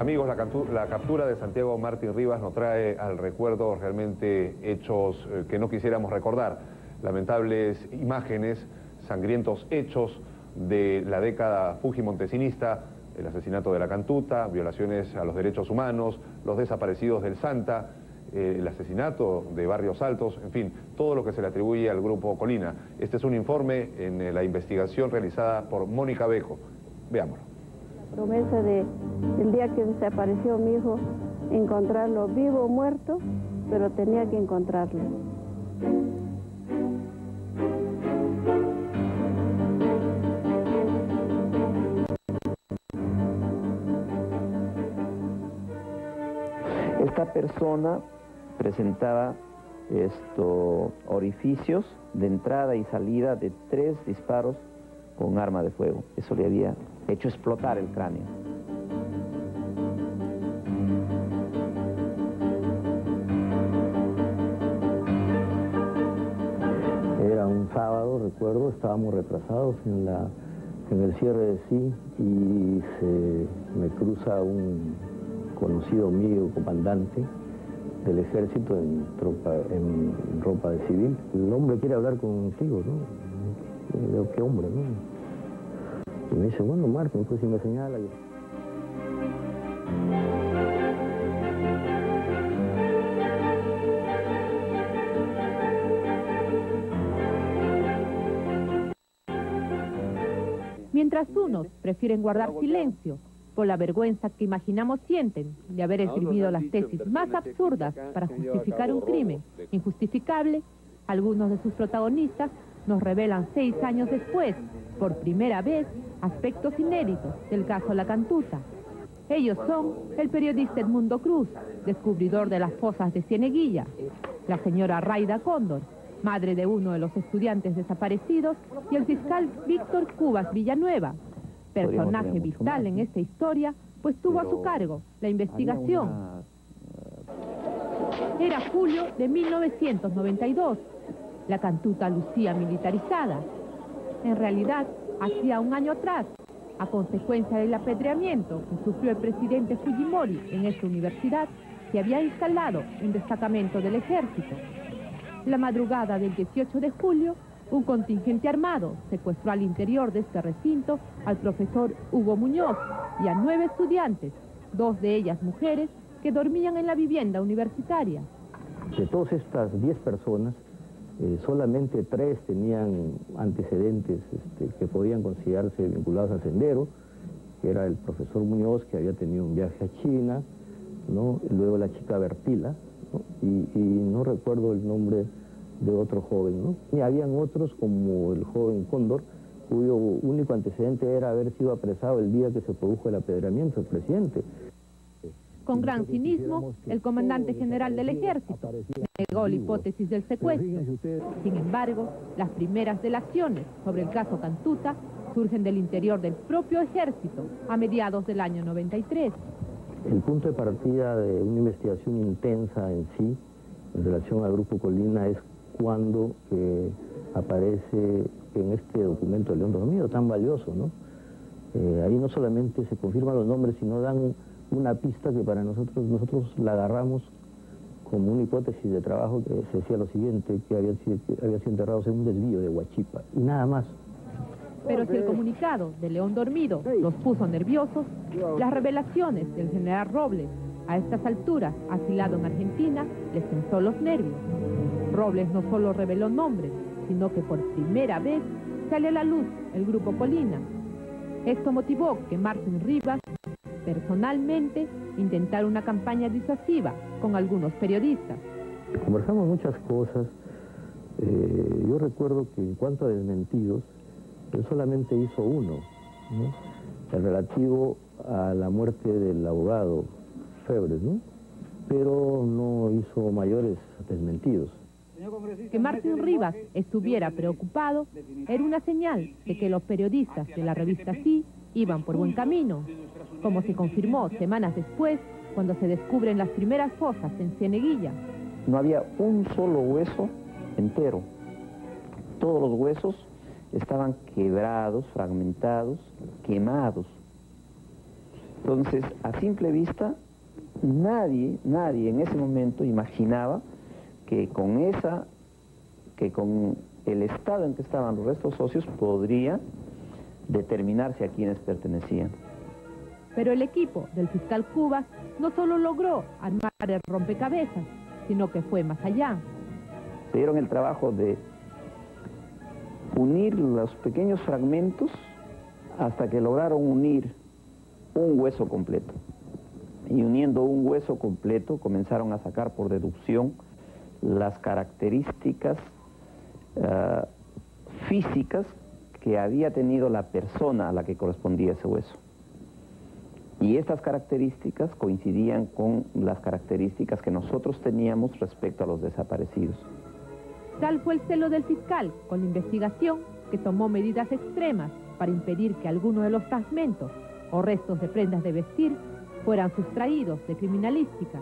Amigos, la captura de Santiago Martín Rivas nos trae al recuerdo realmente hechos que no quisiéramos recordar. Lamentables imágenes, sangrientos hechos de la década fujimontesinista, el asesinato de la Cantuta, violaciones a los derechos humanos, los desaparecidos del Santa, el asesinato de Barrios Altos, en fin, todo lo que se le atribuye al Grupo Colina. Este es un informe en la investigación realizada por Mónica Bejo. Veámoslo. La promesa de el día que desapareció mi hijo, encontrarlo vivo o muerto, pero tenía que encontrarlo. Esta persona presentaba orificios de entrada y salida de 3 disparos con arma de fuego. Eso le había hecho explotar el cráneo. Era un sábado, recuerdo, estábamos retrasados en el cierre de sí y me cruza un conocido mío, comandante del ejército en ropa de civil. El hombre quiere hablar contigo, ¿no? Digo, ¿qué hombre, no? Y me dice, bueno, Martín, pues si me señala. Mientras unos prefieren guardar silencio por la vergüenza que imaginamos sienten de haber esgrimido las tesis más absurdas para justificar un crimen injustificable, algunos de sus protagonistas nos revelan 6 años después, por primera vez, aspectos inéditos del caso La Cantuta. Ellos son el periodista Edmundo Cruz, descubridor de las fosas de Cieneguilla, la señora Rayda Cóndor, madre de uno de los estudiantes desaparecidos, y el fiscal Víctor Cubas Villanueva, personaje vital en esta historia, pues tuvo a su cargo la investigación. Era julio de 1992. La Cantuta lucía militarizada. En realidad, hacía un año atrás, a consecuencia del apedreamiento que sufrió el presidente Fujimori en esta universidad, se había instalado un destacamento del ejército. La madrugada del 18 de julio, un contingente armado secuestró al interior de este recinto al profesor Hugo Muñoz y a 9 estudiantes, 2 de ellas mujeres, que dormían en la vivienda universitaria. De todas estas 10 personas, solamente 3 tenían antecedentes que podían considerarse vinculados al sendero, que era el profesor Muñoz, que había tenido un viaje a China, ¿no? Luego la chica Bertila, ¿no? Y no recuerdo el nombre de otro joven, ¿no? Y habían otros como el joven Cóndor, cuyo único antecedente era haber sido apresado el día que se produjo el apedreamiento del presidente. Con gran cinismo, el comandante general del ejército negó la hipótesis del secuestro. Sin embargo, las primeras delaciones sobre el caso Cantuta surgen del interior del propio ejército a mediados del año 93. El punto de partida de una investigación intensa en sí, en relación al Grupo Colina, es cuando aparece en este documento de León Dormido, tan valioso, ¿no? Ahí no solamente se confirman los nombres, sino dan una pista que para nosotros la agarramos como una hipótesis de trabajo, que se decía lo siguiente, que habían sido enterrados en un desvío de Huachipa, y nada más. Pero si el comunicado de León Dormido los puso nerviosos, las revelaciones del general Robles, a estas alturas asilado en Argentina, les tensó los nervios. Robles no solo reveló nombres, sino que por primera vez sale a la luz el Grupo Colina. Esto motivó que Martín Rivas personalmente intentara una campaña disuasiva con algunos periodistas. Conversamos muchas cosas. Yo recuerdo que en cuanto a desmentidos, él solamente hizo uno, ¿no? El relativo a la muerte del abogado Febres, ¿no? Pero no hizo mayores desmentidos. Que Martín Rivas estuviera preocupado era una señal de que los periodistas de la revista Sí iban por buen camino, como se confirmó semanas después cuando se descubren las primeras fosas en Cieneguilla. No había un solo hueso entero. Todos los huesos estaban quebrados, fragmentados, quemados. Entonces, a simple vista, nadie en ese momento imaginaba que con el estado en que estaban los restos óseos podría determinarse a quiénes pertenecían. Pero el equipo del fiscal Cubas no solo logró armar el rompecabezas, sino que fue más allá. Se dieron el trabajo de unir los pequeños fragmentos hasta que lograron unir un hueso completo. Y uniendo un hueso completo comenzaron a sacar por deducción las características físicas que había tenido la persona a la que correspondía ese hueso. Y estas características coincidían con las características que nosotros teníamos respecto a los desaparecidos. Tal fue el celo del fiscal con la investigación que tomó medidas extremas para impedir que alguno de los fragmentos o restos de prendas de vestir fueran sustraídos de criminalística.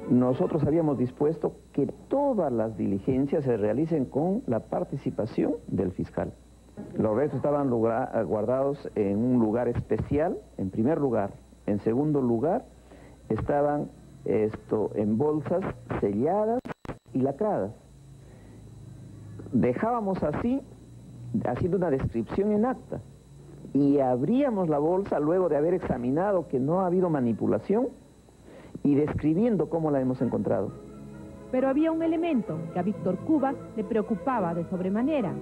Nosotros habíamos dispuesto que todas las diligencias se realicen con la participación del fiscal. Los restos estaban guardados en un lugar especial, en primer lugar. En segundo lugar, estaban en bolsas selladas y lacradas. Dejábamos así, haciendo una descripción en acta, y abríamos la bolsa luego de haber examinado que no ha habido manipulación y describiendo cómo la hemos encontrado. Pero había un elemento que a Víctor Cubas le preocupaba de sobremanera.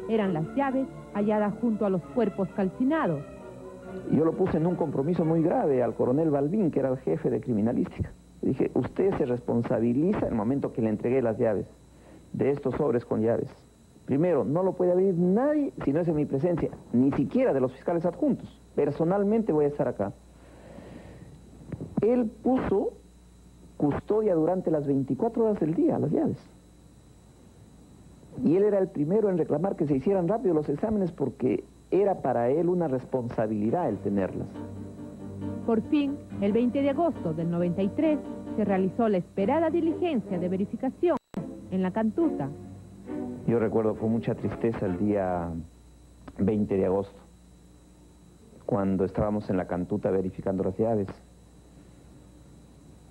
Eran las llaves halladas junto a los cuerpos calcinados. Yo lo puse en un compromiso muy grave al coronel Balbín, que era el jefe de criminalística. Le dije, usted se responsabiliza en el momento que le entregué las llaves de estos sobres con llaves. Primero, no lo puede abrir nadie si no es en mi presencia, ni siquiera de los fiscales adjuntos. Personalmente voy a estar acá. Él puso custodia durante las 24 horas del día, las llaves. Y él era el primero en reclamar que se hicieran rápido los exámenes porque era para él una responsabilidad el tenerlas. Por fin, el 20 de agosto del 93, se realizó la esperada diligencia de verificación en la Cantuta. Yo recuerdo con mucha tristeza el día 20 de agosto, cuando estábamos en la Cantuta verificando las llaves.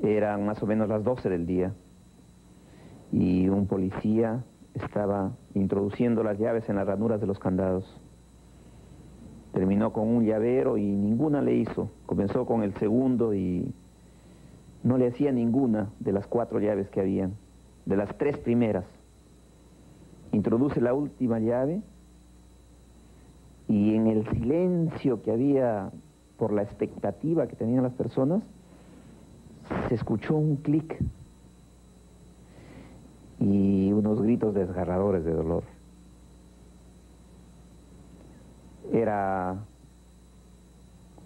Eran más o menos las 12 del día y un policía estaba introduciendo las llaves en las ranuras de los candados. Terminó con un llavero y ninguna le hizo. Comenzó con el segundo y no le hacía ninguna de las 4 llaves que habían, de las 3 primeras. Introduce la última llave y en el silencio que había por la expectativa que tenían las personas, se escuchó un clic y unos gritos desgarradores de dolor. Era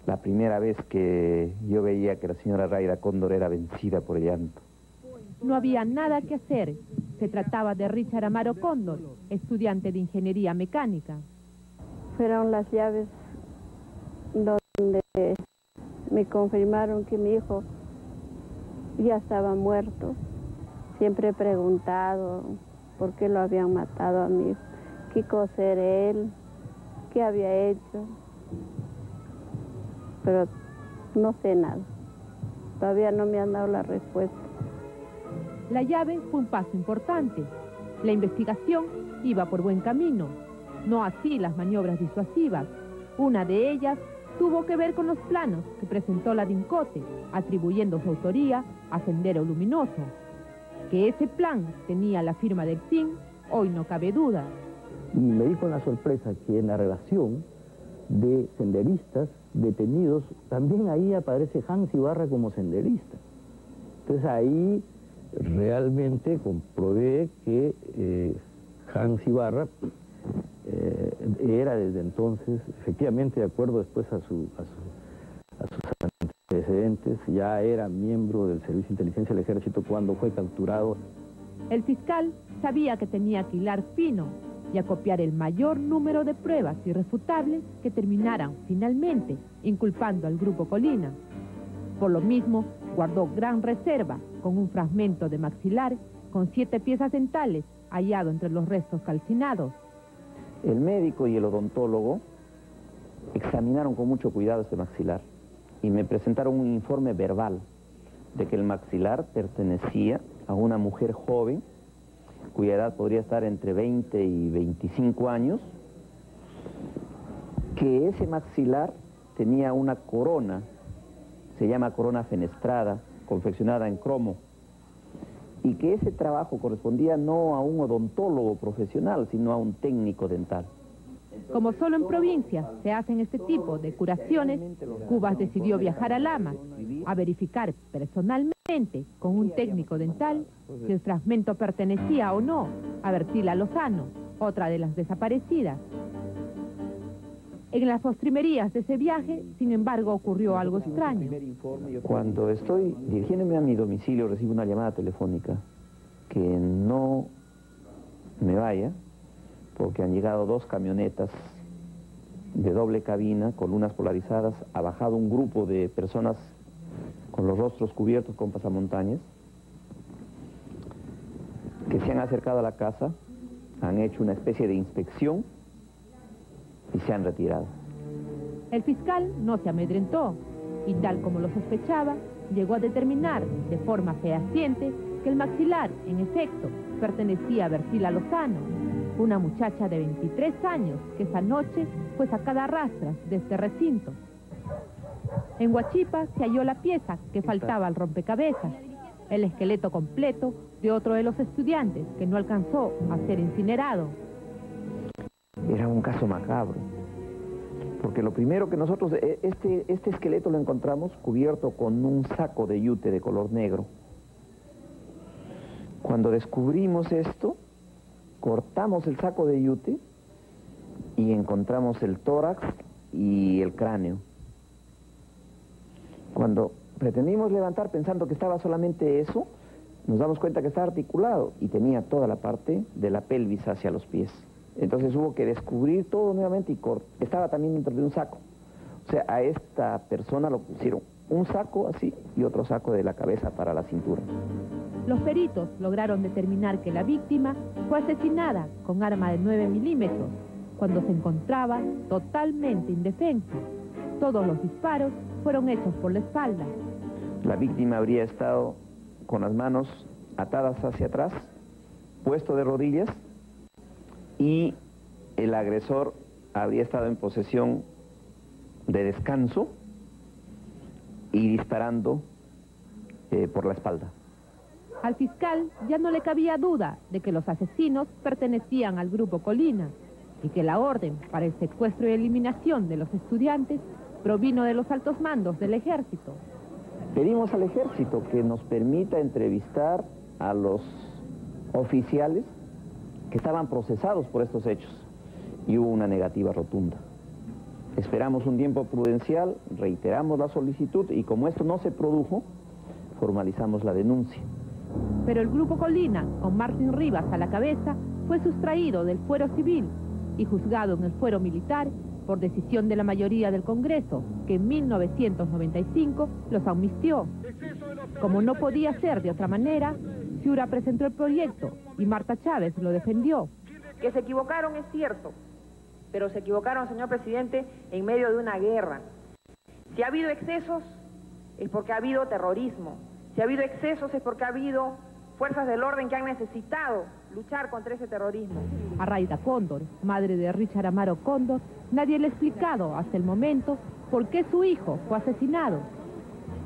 la primera vez que yo veía que la señora Rayra Cóndor era vencida por el llanto. No había nada que hacer. Se trataba de Richard Amaro Cóndor, estudiante de ingeniería mecánica. Fueron las llaves donde me confirmaron que mi hijo ya estaba muerto. Siempre he preguntado por qué lo habían matado a mi hijo, qué cosa era él, qué había hecho, pero no sé nada. Todavía no me han dado la respuesta. La llave fue un paso importante. La investigación iba por buen camino, no así las maniobras disuasivas. Una de ellas tuvo que ver con los planos que presentó la DINCOTE, atribuyendo su autoría a Sendero Luminoso. Que ese plan tenía la firma del PIN, hoy no cabe duda. Y me di con la sorpresa que en la relación de senderistas detenidos, también ahí aparece Hans Ibarra como senderista. Entonces ahí realmente comprobé que Hans Ibarra era desde entonces, efectivamente, de acuerdo después a sus antecedentes, ya era miembro del Servicio de Inteligencia del Ejército cuando fue capturado. El fiscal sabía que tenía que hilar fino y acopiar el mayor número de pruebas irrefutables que terminaran finalmente inculpando al Grupo Colina. Por lo mismo, guardó gran reserva con un fragmento de maxilar con 7 piezas dentales hallado entre los restos calcinados. El médico y el odontólogo examinaron con mucho cuidado ese maxilar y me presentaron un informe verbal de que el maxilar pertenecía a una mujer joven, cuya edad podría estar entre 20 y 25 años, que ese maxilar tenía una corona, se llama corona fenestrada, confeccionada en cromo, y que ese trabajo correspondía no a un odontólogo profesional, sino a un técnico dental. Como solo en provincias se hacen este tipo de curaciones, Cubas decidió viajar a Lamas a verificar personalmente con un técnico dental si el fragmento pertenecía o no a Bertila Lozano, otra de las desaparecidas. En las postrimerías de ese viaje, sin embargo, ocurrió algo extraño. Cuando estoy dirigiéndome a mi domicilio, recibo una llamada telefónica que no me vaya, porque han llegado 2 camionetas de doble cabina con lunas polarizadas, ha bajado un grupo de personas con los rostros cubiertos con pasamontañas, que se han acercado a la casa, han hecho una especie de inspección y se han retirado. El fiscal no se amedrentó y, tal como lo sospechaba, llegó a determinar de forma fehaciente que el maxilar, en efecto, pertenecía a Bertila Lozano, una muchacha de 23 años que esa noche fue sacada a rastras de este recinto. En Huachipa se halló la pieza que faltaba al rompecabezas, el esqueleto completo de otro de los estudiantes que no alcanzó a ser incinerado. Era un caso macabro, porque lo primero que nosotros, este esqueleto lo encontramos cubierto con un saco de yute de color negro. Cuando descubrimos esto, cortamos el saco de yute y encontramos el tórax y el cráneo. Cuando pretendimos levantar pensando que estaba solamente eso, nos damos cuenta que estaba articulado y tenía toda la parte de la pelvis hacia los pies. Entonces hubo que descubrir todo nuevamente y estaba también dentro de un saco. O sea, a esta persona lo pusieron un saco así y otro saco de la cabeza para la cintura. Los peritos lograron determinar que la víctima fue asesinada con arma de 9 milímetros, cuando se encontraba totalmente indefensa. Todos los disparos fueron hechos por la espalda. La víctima habría estado con las manos atadas hacia atrás, puesto de rodillas, y el agresor habría estado en posesión de descanso y disparando por la espalda. Al fiscal ya no le cabía duda de que los asesinos pertenecían al Grupo Colina y que la orden para el secuestro y eliminación de los estudiantes provino de los altos mandos del ejército. Pedimos al ejército que nos permita entrevistar a los oficiales que estaban procesados por estos hechos y hubo una negativa rotunda. Esperamos un tiempo prudencial, reiteramos la solicitud y como esto no se produjo, formalizamos la denuncia. Pero el Grupo Colina, con Martín Rivas a la cabeza, fue sustraído del fuero civil y juzgado en el fuero militar por decisión de la mayoría del Congreso, que en 1995 los amnistió. Como no podía ser de otra manera, Ciura presentó el proyecto y Marta Chávez lo defendió. Que se equivocaron es cierto, pero se equivocaron, señor presidente, en medio de una guerra. Si ha habido excesos, es porque ha habido terrorismo. Si ha habido excesos, es porque ha habido fuerzas del orden que han necesitado luchar contra ese terrorismo. A Raida Cóndor, madre de Richard Amaro Cóndor, nadie le ha explicado hasta el momento por qué su hijo fue asesinado.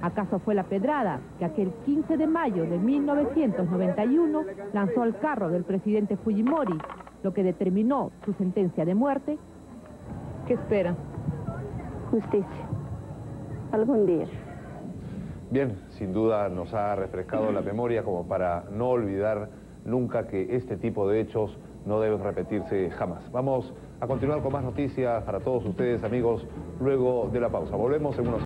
¿Acaso fue la pedrada que aquel 15 de mayo de 1991 lanzó al carro del presidente Fujimori, lo que determinó su sentencia de muerte? ¿Qué espera? Justicia. Algún día. Bien, sin duda nos ha refrescado la memoria como para no olvidar nunca que este tipo de hechos no deben repetirse jamás. Vamos a continuar con más noticias para todos ustedes, amigos, luego de la pausa. Volvemos en unos